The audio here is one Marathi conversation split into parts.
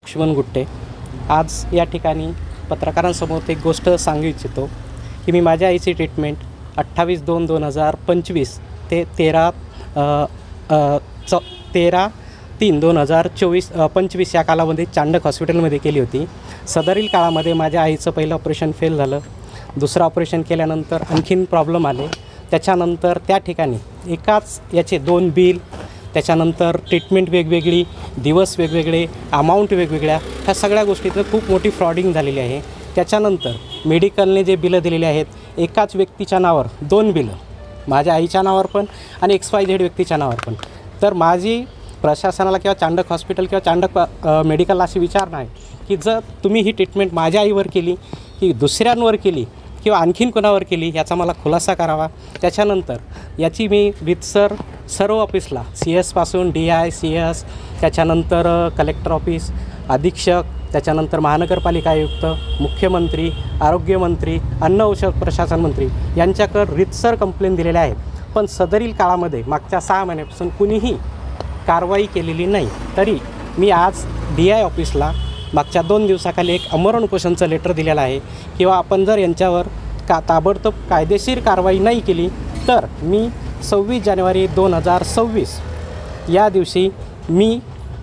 लक्ष्मण गुट्टे आज या ठिकाणी पत्रकारांसमोर एक गोष्ट सांगू इच्छितो की मी माझ्या आईची ट्रीटमेंट 28/2/2025 ते 13/3/2025 या कालामध्ये चांडक हॉस्पिटलमध्ये केली होती। सदरील काळामध्ये माझ्या आईचं पहिलं ऑपरेशन फेल झालं, दुसरं ऑपरेशन केल्यानंतर आणखीन प्रॉब्लेम आले। त्याच्यानंतर त्या ठिकाणी एकाच याचे 2 बिल, त्याच्यानंतर ट्रीटमेंट वेगवेगळी, दिवस वेगवेगळे, अमाऊंट वेगवेगळ्या, ह्या सगळ्या गोष्टीचं खूप मोठी फ्रॉडिंग झालेली आहे। त्याच्यानंतर मेडिकलने जे बिलं दिलेले आहेत, एकाच व्यक्तीच्या नावावर 2 बिलं, माझ्या आईच्या नावावर पण आणि XYZ व्यक्तीच्या नावावर पण। तर माझी प्रशासनाला किंवा चांडक हॉस्पिटल किंवा चांडक मेडिकलला अशी विचारणा आहे की जर तुम्ही ही ट्रीटमेंट माझ्या आईवर केली की दुसऱ्यांवर केली किंवा आणखीन कोणावर केली याचा मला खुलासा करावा। त्याच्यानंतर याची मी रीतसर सर्व ऑफिसला CS पासून DI, CS, त्याच्यानंतर कलेक्टर ऑफिस, अधीक्षक, त्याच्यानंतर महानगरपालिका आयुक्त, मुख्यमंत्री, आरोग्यमंत्री, अन्न औषध प्रशासन मंत्री यांच्याकडे रीतसर कंप्लेंट दिलेल्या आहेत। पण सदरील काळामध्ये मागच्या 6 महिन्यापासून कुणीही कारवाई केलेली नाही। तरी मी आज DI ऑफिसला मागच्या 2 दिवसाखाली एक आमरण उपोषणचं लेटर दिलेलं आहे किंवा आपण जर यांच्यावर ताबडतोब कायदेशीर कारवाई नाही केली तर मी 26 जानेवारी 2026 या दिवशी मी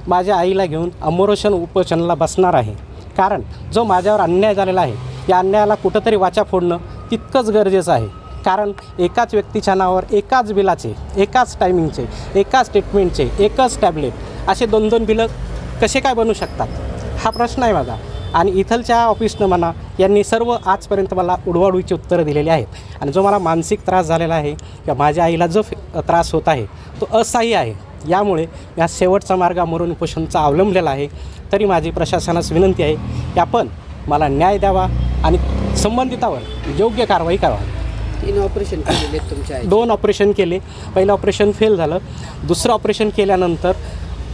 माझ्या आईला घेऊन आमरण उपोषणाला बसणार आहे। कारण जो माझ्यावर अन्याय झालेला आहे या अन्यायाला कुठंतरी वाचा फोडणं तितकंच गरजेचं आहे। कारण एकाच व्यक्तीच्या नावावर एकाच बिलाचे, एकाच टायमिंगचे, एकाच ट्रीटमेंटचे, एकच टॅबलेट असे 2-2 बिलं कसे काय बनू शकतात हा प्रश्न आहे माझा। आणि इथलच्या ऑफिसनं म्हणा यांनी सर्व आजपर्यंत मला उडवाउडवीची उत्तरं दिलेली आहेत। आणि जो मला मानसिक त्रास झालेला आहे किंवा माझ्या आईला जो त्रास होत आहे तो असह्य आहे। यामुळे या शेवटचा मार्ग आमरण उपोषणाचा अवलंबलेला आहे। तरी माझी प्रशासनास विनंती आहे की आपण मला न्याय द्यावा आणि संबंधितावर योग्य कारवाई करावी। 3 ऑपरेशन केलेले तुमच्या 2 ऑपरेशन केले। पहिलं ऑपरेशन फेल झालं, दुसरं ऑपरेशन केल्यानंतर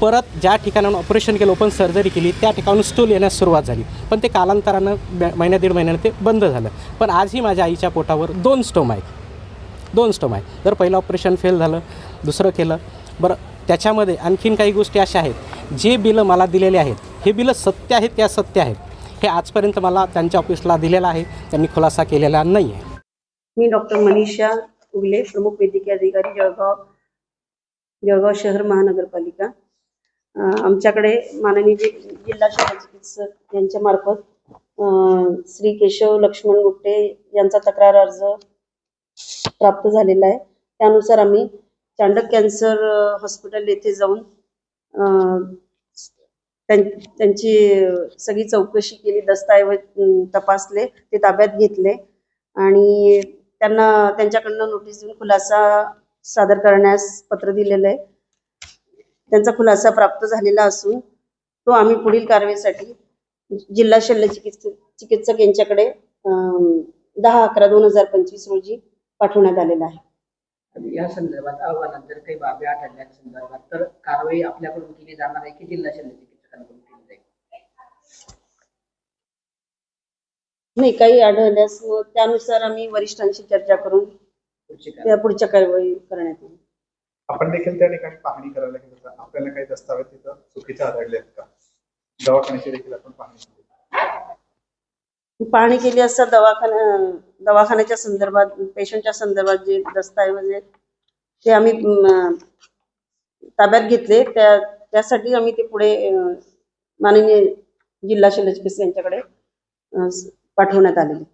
परत ज्या ठिकाणाहून ऑपरेशन केलं, ओपन सर्जरी केली, त्या ठिकाणून स्टूल येण्यास सुरुवात झाली। पण ते कालांतरानं महिन्या 1.5 महिन्यानं ते बंद झालं। पण आजही माझ्या आईच्या पोटावर 2 स्टोम आहेत, 2 स्टोम आहेत। जर पहिलं ऑपरेशन फेल झालं, दुसरं केलं बरं, त्याच्यामध्ये आणखीन काही गोष्टी अशा आहेत जे बिलं मला दिलेले आहेत, हे बिलं सत्य आहेत की असत्य आहेत हे आजपर्यंत मला त्यांच्या ऑफिसला दिलेलं आहे, त्यांनी खुलासा केलेला नाही आहे। मी डॉक्टर मनीषा उगले, प्रमुख वैद्यकीय अधिकारी, जळगाव शहर महानगरपालिका। आमच्याकडे माननीय जिल्हा शल्य चिकित्सक यांच्या मार्फत श्री केशव लक्ष्मण गुट्टे यांचा तक्रार अर्ज प्राप्त झालेला आहे। त्यानुसार आम्ही चांडक कॅन्सर हॉस्पिटल येथे जाऊन त्यांची सगळी चौकशी केली, दस्तऐवज तपासले, ते ताब्यात घेतले आणि त्यांच्याकडनं नोटीस देऊन खुलासा सादर करण्यास पत्र दिलेलं आहे। त्यांचा खुलासा प्राप्त झालेला असून तो आम्ही पुढील कारवाईसाठी जिल्हा शल्य चिकित्सक यांच्याकडे 10/11/2025 रोजी पाठवण्यात आलेला आहे। या संदर्भात अहवालात जर काही बाबी आढळल्या संदर्भात तर कारवाई आपल्याकडून केली जाणार आहे की जिल्हा शल्य चिकित्सकांकडून केली जाईल? नाही, काही आढळल्यास त्यानुसार आम्ही वरिष्ठांशी चर्चा करून पुढच्या कारवाई करण्यात येईल। आपण देखील त्या ठिकाणी पाहणी करायला गेलो तर आपल्याला काही दस्तावेज तिथं चुकीचे आढळले आहेत का? दवाखान्याची देखील आपण पाहणी केली असता दवाखान्याच्या संदर्भात, पेशंटच्या संदर्भात जे दस्तऐवज आहेत ते आम्ही ताब्यात घेतले। त्यासाठी आम्ही ते पुढे माननीय जिल्हा शल्य चिकित्सक यांच्याकडे पाठवण्यात आलेले।